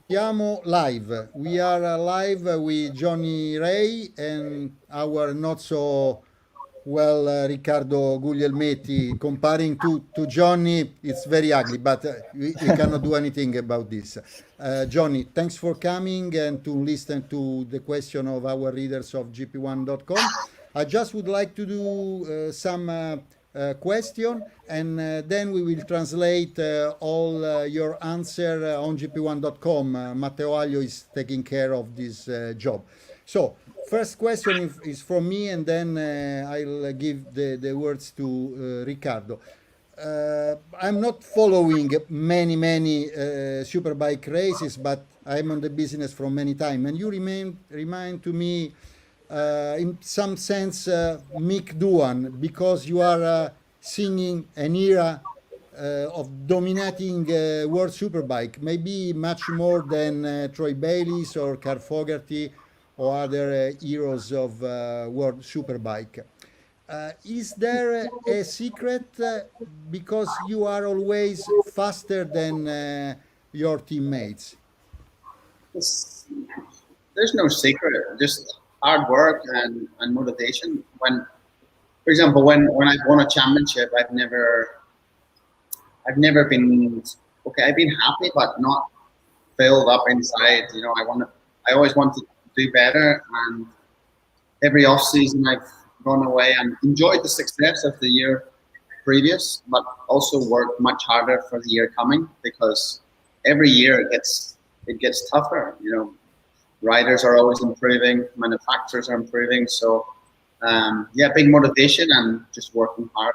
Siamo live. We are live with Johnny Rea and our not so well Riccardo Guglielmetti. Comparing to Johnny, it's very ugly, but we cannot do anything about this. Johnny, thanks for coming and to listen to the question of our readers of gp1.com. I just would like to do some question, and then we will translate all your answer on gp1.com. Matteo Aglio is taking care of this job. So, first question is from me, and then I'll give the words to Riccardo. I'm not following many superbike races, but I'm on the business from many time, and you remind to me in some sense Mick Doohan, because you are singing an era of dominating world superbike, maybe much more than Troy Bayliss or Carl Fogarty or other heroes of world superbike. Is there a secret because you are always faster than your teammates? There's no secret, just hard work and motivation. When, for example, when I've won a championship, I've never been okay. I've been happy, but not filled up inside. You know, I always want to do better, and every off season I've gone away and enjoyed the success of the year previous, but also worked much harder for the year coming, because every year it gets tougher. You know, riders are always improving, manufacturers are improving, so yeah, big motivation and just working hard.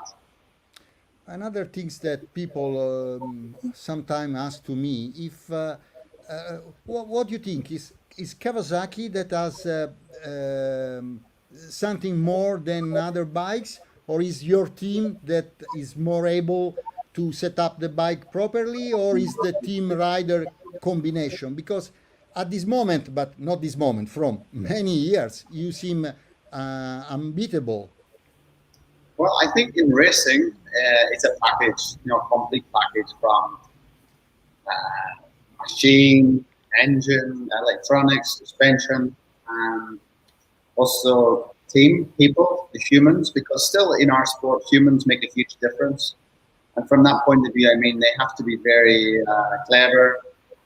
Another things that people sometimes ask to me, if what do you think is Kawasaki that has something more than other bikes, or is your team that is more able to set up the bike properly, or is the team rider combination? Because at this moment, but not this moment, from many years, you seem unbeatable. Well, I think in racing, it's a package, you know, complete package from machine, engine, electronics, suspension, and also team people, the humans, because still in our sport, humans make a huge difference. And from that point of view, I mean, they have to be very clever,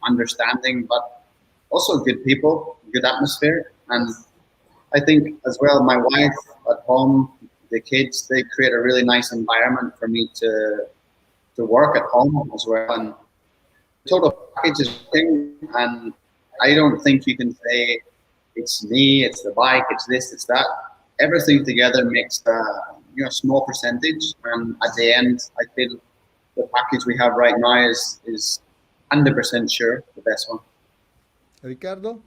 understanding, but also good people, good atmosphere. And I think as well, my wife at home, the kids, they create a really nice environment for me to work at home as well. And total package is thing, and I don't think you can say it's me, it's the bike, it's this, it's that. Everything together makes you know, a small percentage, and at the end, I feel the package we have right now is 100% sure the best one. Riccardo?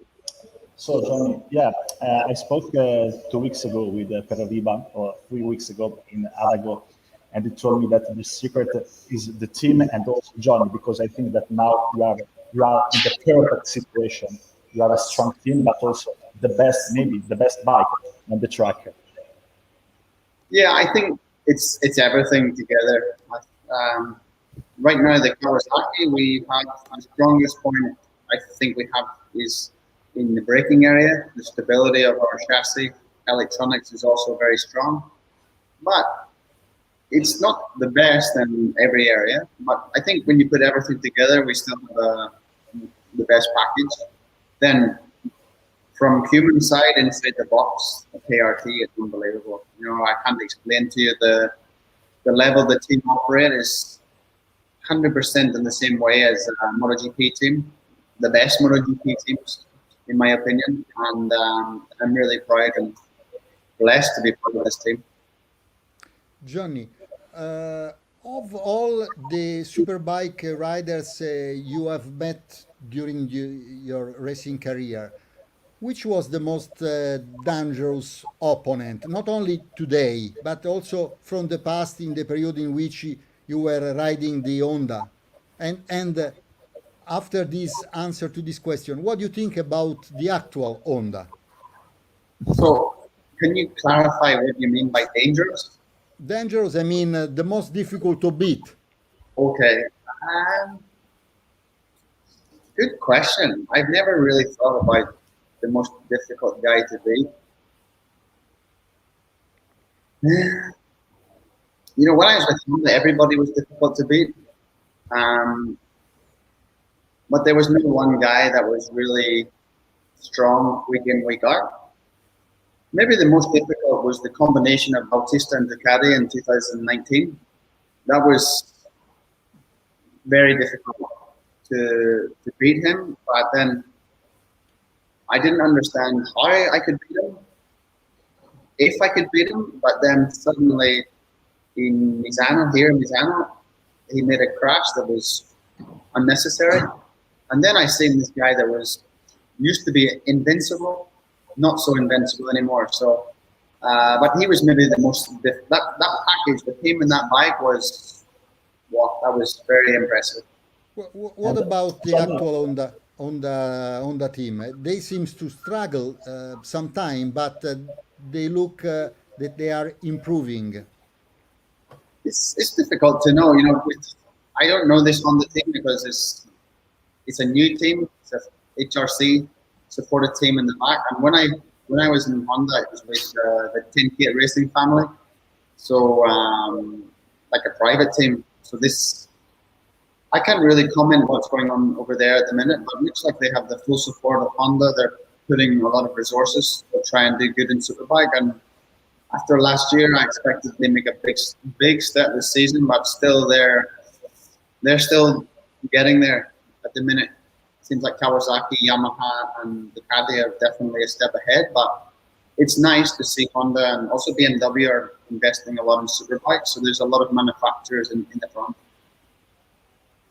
So, Johnny, yeah, I spoke 2 weeks ago with Perriba, or 3 weeks ago in Arago, and he told me that the secret is the team and also Johnny, because I think that now you are in the perfect situation. You are a strong team, but also the best, maybe the best bike on the track. Yeah, I think it's everything together. Right now, the Kawasaki, we have the strongest point I think we have is in the braking area. The stability of our chassis, electronics is also very strong, but it's not the best in every area. But I think when you put everything together, we still have the best package. Then from human side, inside the box, the KRT is unbelievable. You know, I can't explain to you the level the team operate is 100% in the same way as a MotoGP team, the best MotoGP teams, in my opinion. And I'm really proud and blessed to be part of this team. Johnny, of all the superbike riders you have met during your racing career, which was the most dangerous opponent, not only today, but also from the past in the period in which you were riding the Honda? And after this answer to this question, what do you think about the actual Honda? So, can you clarify what you mean by dangerous? Dangerous, I mean the most difficult to beat. Okay. Good question. I've never really thought about the most difficult guy to beat. You know, when I was with Honda, everybody was difficult to beat. Um, but there was no one guy that was really strong week in, week out. Maybe the most difficult was the combination of Bautista and Ducati in 2019. That was very difficult to beat him, but then I didn't understand how I could beat him, if I could beat him, but then suddenly in Misano, he made a crash that was unnecessary. And then I seen this guy that was used to be invincible, not so invincible anymore. So, but he was maybe the most, that package, the team in that bike was, wow, that was very impressive. What about the actual on the team? They seems to struggle sometime, but they look that they are improving. It's difficult to know, you know, I don't know this on the team because it's a new team. It's a HRC supported team in the back. And when I was in Honda, it was with the 10K Racing family. So like a private team. So this, I can't really comment what's going on over there at the minute, but it looks like they have the full support of Honda. They're putting a lot of resources to try and do good in Superbike. And after last year, I expected they make a big step this season, but still they're still getting there at the minute. Seems like Kawasaki, Yamaha, and Ducati are definitely a step ahead, but it's nice to see Honda and also BMW are investing a lot in Superbikes. So there's a lot of manufacturers in the front.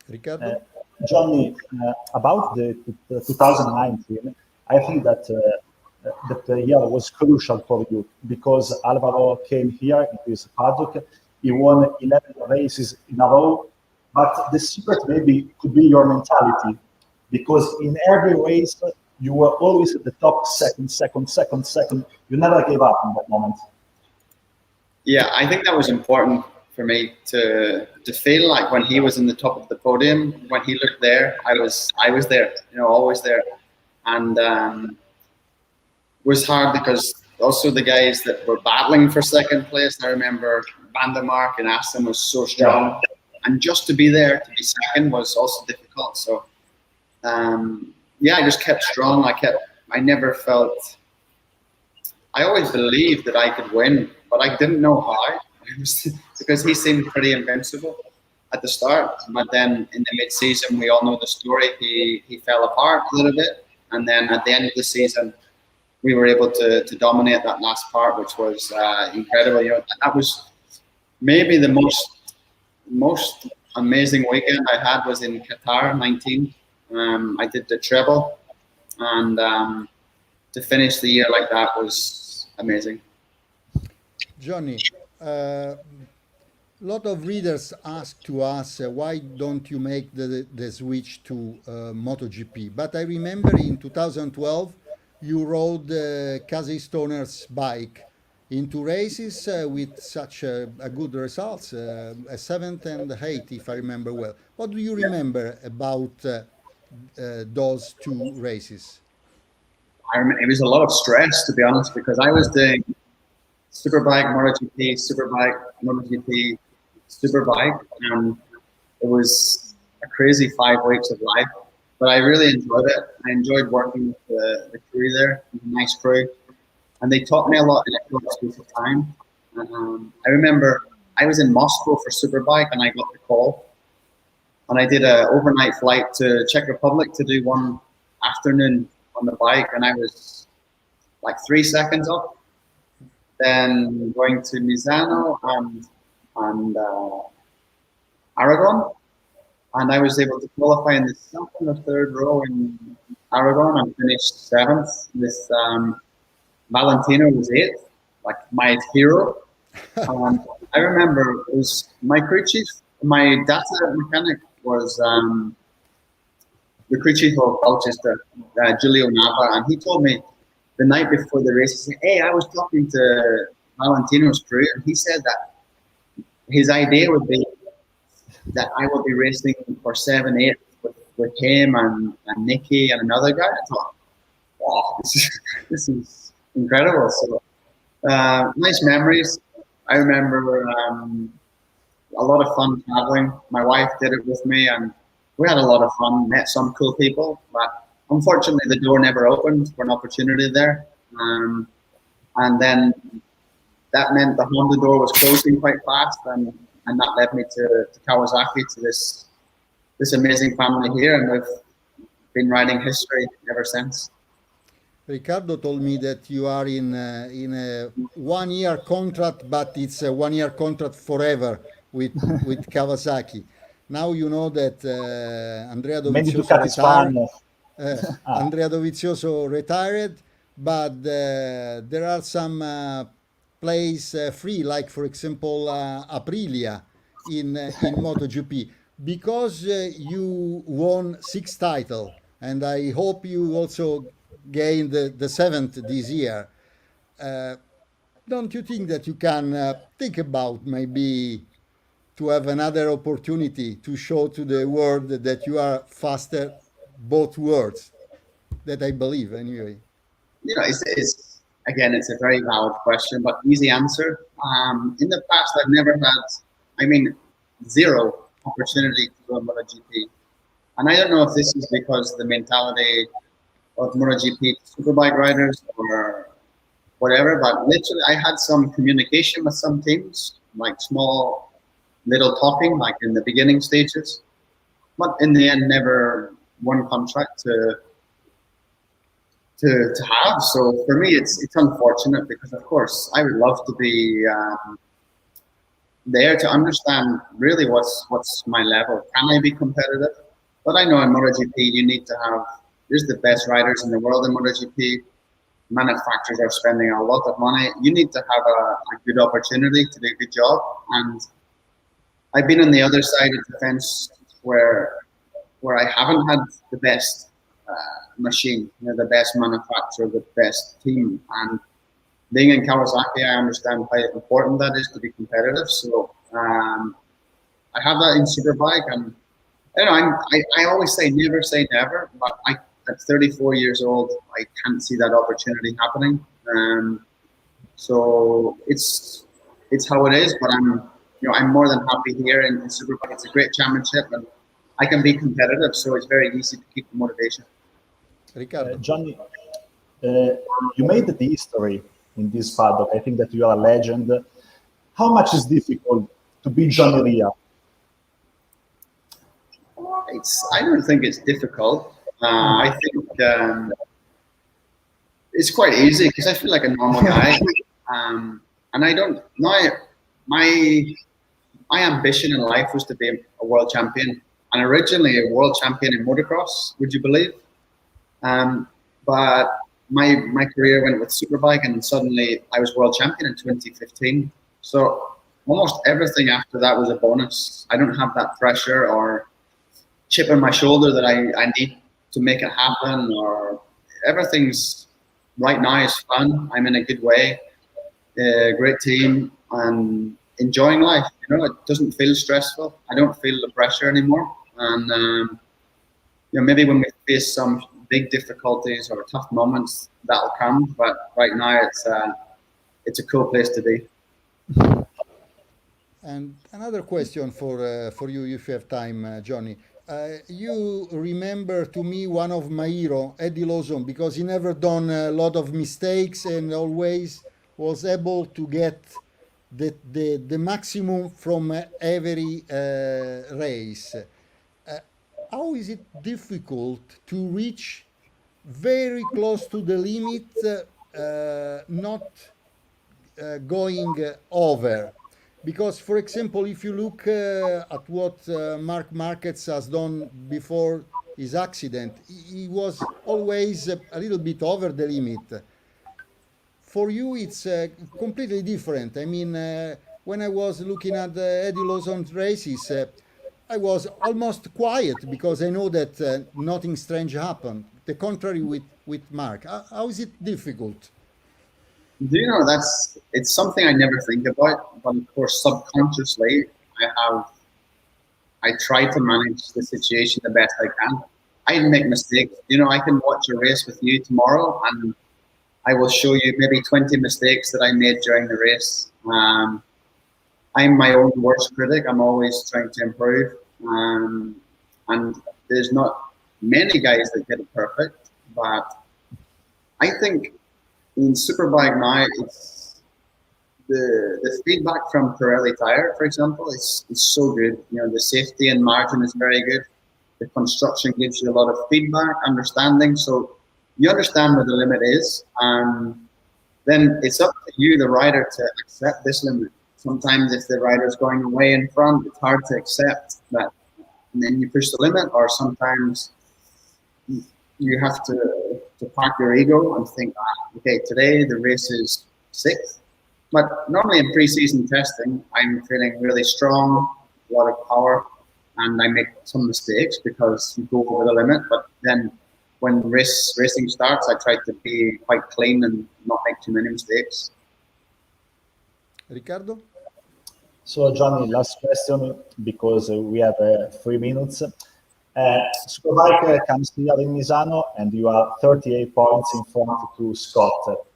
Riccardo? Johnny, about the 2019, I think that the year was crucial for you because Alvaro came here in his paddock. He won 11 races in a row, but the secret maybe could be your mentality because in every race you were always at the top, second. You never gave up in that moment. Yeah, I think that was important for me to feel like when he was in the top of the podium, when he looked there, I was there, you know, always there, and was hard because also the guys that were battling for second place. I remember Vandermark and Aston was so strong, and just to be there to be second was also difficult. So yeah, I just kept strong. I never felt. I always believed that I could win, but I didn't know how. Because he seemed pretty invincible at the start, but then in the mid-season, we all know the story. He fell apart a little bit, and then at the end of the season, we were able to dominate that last part, which was incredible. You know, that was maybe the most amazing weekend I had was in Qatar 19. I did the treble, and to finish the year like that was amazing. Johnny, a lot of readers ask to us why don't you make the switch to MotoGP? But I remember in 2012 you rode Casey Stoner's bike in two races with such a good results, a seventh and eighth, if I remember well. What do you remember about those two races? I remember it was a lot of stress, to be honest, because I was doing Superbike, MotoGP, Superbike, MotoGP, Superbike, and it was a crazy 5 weeks of life. But I really enjoyed it. I enjoyed working with the crew there, a nice crew, and they taught me a lot in a short space of time. I remember I was in Moscow for Superbike, and I got the call, and I did an overnight flight to Czech Republic to do one afternoon on the bike, and I was like 3 seconds up. Then going to Misano and Aragon, and I was able to qualify in the second or third row in Aragon and finished seventh. This Valentino was eighth, like my hero. I remember it was my crew chief, my data mechanic was the crew chief of Colchester, Giulio Nava, and he told me the night before the race, he said, hey, I was talking to Valentino's crew, and he said that his idea would be that I will be racing for 7, 8 with with him and Nicky and another guy. I thought, wow, this is incredible. So nice memories. I remember a lot of fun traveling. My wife did it with me, and we had a lot of fun. Met some cool people, but unfortunately, the door never opened for an opportunity there. And then that meant the Honda door was closing quite fast, and that led me to Kawasaki, to this amazing family here, and we've been writing history ever since. Ricardo told me that you are in a 1 year contract, but it's a 1 year contract forever with Kawasaki. Now you know that Andrea Maybe Dovizioso Ducati is fine. retired. Andrea Dovizioso retired, but there are some plays free, like for example Aprilia in MotoGP, because you won 6 titles, and I hope you also gained the seventh this year. Uh, don't you think that you can think about maybe to have another opportunity to show to the world that you are faster both worlds? That I believe anyway. You know, it's again, it's a very valid question, but easy answer. In the past, I've never had, I mean, zero opportunity to go on MotoGP, and I don't know if this is because the mentality of MotoGP superbike riders or whatever, but literally, I had some communication with some teams, like small little talking, like in the beginning stages, but in the end, never one contract to have. So for me, it's unfortunate, because of course I would love to be there to understand really what's my level. Can I be competitive? But I know in MotoGP you need to have, there's the best riders in the world in MotoGP. Manufacturers are spending a lot of money. You need to have a good opportunity to do a good job. And I've been on the other side of the fence where I haven't had the best machine, you know, the best manufacturer, the best team. And being in Kawasaki, I understand how important that is to be competitive. So I have that in Superbike, and you know, I always say never, but at 34 years old, I can't see that opportunity happening. So it's how it is. But I'm more than happy here in Superbike. It's a great championship, and I can be competitive, so it's very easy to keep the motivation. Ricardo. Johnny, you made the history in this paddock. I think that you are a legend. How much is difficult to be Johnny Rea? I don't think it's difficult. I think it's quite easy, because I feel like a normal guy. And I don't. My ambition in life was to be a world champion, and originally a world champion in motocross. Would you believe? But my career went with Superbike, and suddenly I was world champion in 2015. So almost everything after that was a bonus. I don't have that pressure or chip on my shoulder that I need to make it happen, or everything's right now is fun. I'm in a good way, great team, and enjoying life. You know, it doesn't feel stressful. I don't feel the pressure anymore. And you know, maybe when we face some big difficulties or tough moments, that'll come. But right now, it's a cool place to be. And another question for you, if you have time, Johnny. You remember to me one of my hero, Eddie Lawson, because he never done a lot of mistakes and always was able to get the maximum from every race. How is it difficult to reach very close to the limit, not going over? Because, for example, if you look at what Mark Marquez has done before his accident, he was always a little bit over the limit. For you, it's completely different. I mean, when I was looking at Eddie Lawson's races, I was almost quiet, because I know that nothing strange happened. The contrary with Mark. How is it difficult? Do you know, it's something I never think about, but of course subconsciously I try to manage the situation the best I can. I make mistakes. You know, I can watch a race with you tomorrow, and I will show you maybe 20 mistakes that I made during the race. I'm my own worst critic. I'm always trying to improve. And there's not many guys that get it perfect, but I think in Superbike now, it's the feedback from Pirelli Tire, for example, is so good. You know, the safety and margin is very good. The construction gives you a lot of feedback, understanding. So you understand where the limit is, and then it's up to you, the rider, to accept this limit. Sometimes if the rider's going away in front, it's hard to accept that, and then you push the limit. Or sometimes you have to park your ego and think, okay, today the race is 6th. But normally in pre-season testing, I'm feeling really strong, a lot of power, and I make some mistakes because you go over the limit. But then when racing starts, I try to be quite clean and not make too many mistakes. Riccardo? So, Johnny, last question, because we have 3 minutes. Superbike comes here in Misano, and you are 38 points in front to Scott.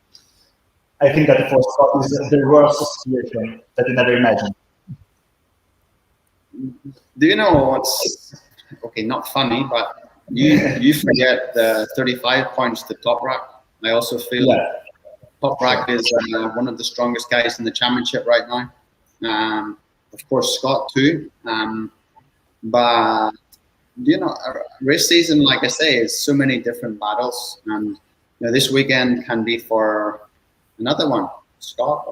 I think that for Scott is the worst situation that you never imagined. Do you know what's, okay, not funny, but you forget the 35 points to Top Rack. I also feel Top Rack is one of the strongest guys in the championship right now. Of course, Scott too. But you know, race season, like I say, is so many different battles, and you know, this weekend can be for another one, Scott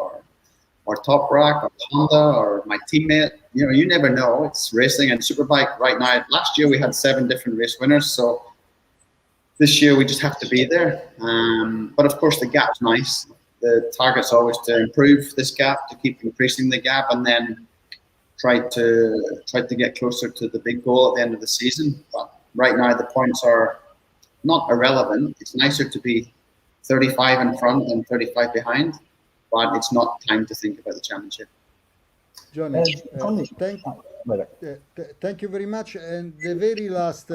or Top Rack or Honda or my teammate. You know, you never know. It's racing and Superbike right now. Last year we had 7 different race winners, so this year we just have to be there. But of course the gap's nice. The target's always to improve this gap, to keep increasing the gap, and then try to get closer to the big goal at the end of the season. But right now the points are not irrelevant. It's nicer to be 35 in front than 35 behind, but it's not time to think about the championship. Johnny, thank you very much. And the very last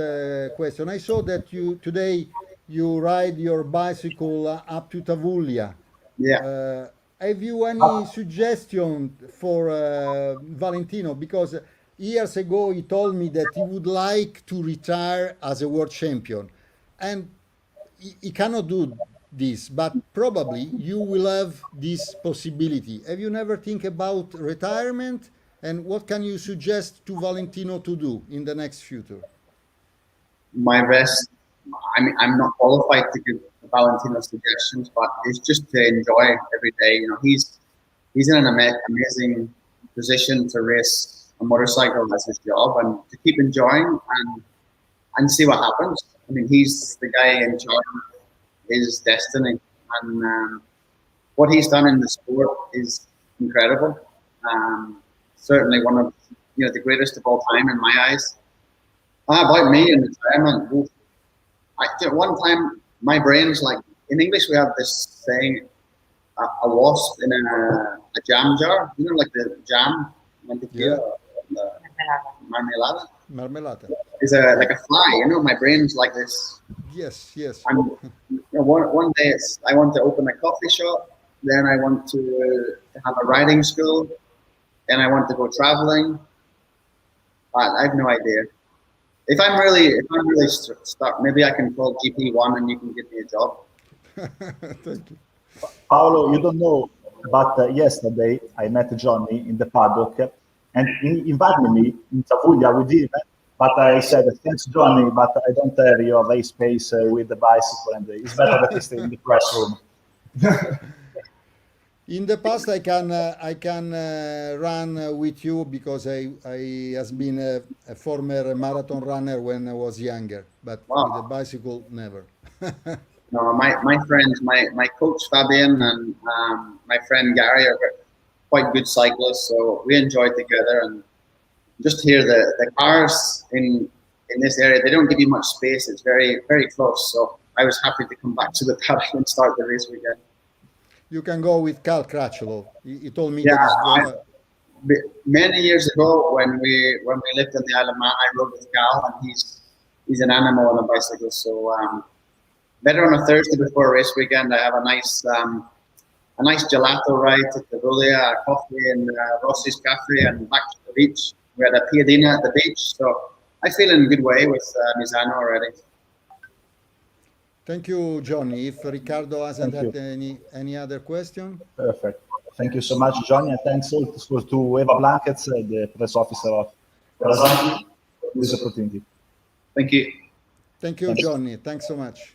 question. I saw that today you ride your bicycle up to Tavullia. Yeah. Have you any suggestion for Valentino? Because years ago he told me that he would like to retire as a world champion, and he cannot do this, but probably you will have this possibility. Have you never think about retirement, and what can you suggest to Valentino to do in the next future? My best, I mean, I'm not qualified to give Valentino suggestions, but it's just to enjoy every day. You know, he's in an amazing position to race a motorcycle as his job, and to keep enjoying and see what happens. I mean, he's the guy in charge of his destiny, and what he's done in the sport is incredible. Certainly one of the greatest of all time in my eyes. About me in retirement, one time my brain's like, in English we have this saying, a wasp in a jam jar, you know, like the jam, Marmelata. Is like a fly, you know. My brain's like this. Yes. And one day I want to open a coffee shop, then I want to have a riding school, then I want to go traveling. I have no idea. If I'm really stuck, maybe I can call GP1 and you can give me a job. Thank you. Paolo, you don't know, but yesterday I met Johnny in the paddock, and he invited me in Tavullia with him. But I said, thanks, Johnny, but I don't have your race pace with the bicycle, and it's better that I stay in the press room. In the past, I can run with you because I has been a former marathon runner when I was younger, but with a bicycle, never. No, my friends, my coach Fabian and my friend Gary are quite good cyclists, so we enjoy together. And just here, the cars in this area, they don't give you much space. It's very, very close. So I was happy to come back to the paddock and start the race weekend. You can go with Cal Crutchlow. He told me Yeah, that many years ago when we lived on the Isle of Man, I rode with Cal, and he's an animal on a bicycle. So better on a Thursday before a race weekend. I have a nice gelato ride to Tavulia, a coffee in Rossi's Cafe, and back to the beach. We had a piadina at the beach, so I feel in a good way with Misano already. Thank you, Johnny. If Riccardo hasn't Thank had any other question. Perfect. Thank you so much, Johnny, and thanks also to Eva Blankets, the press officer of Kawasaki, for this opportunity. Thank you. Thank you, Johnny. Thanks so much.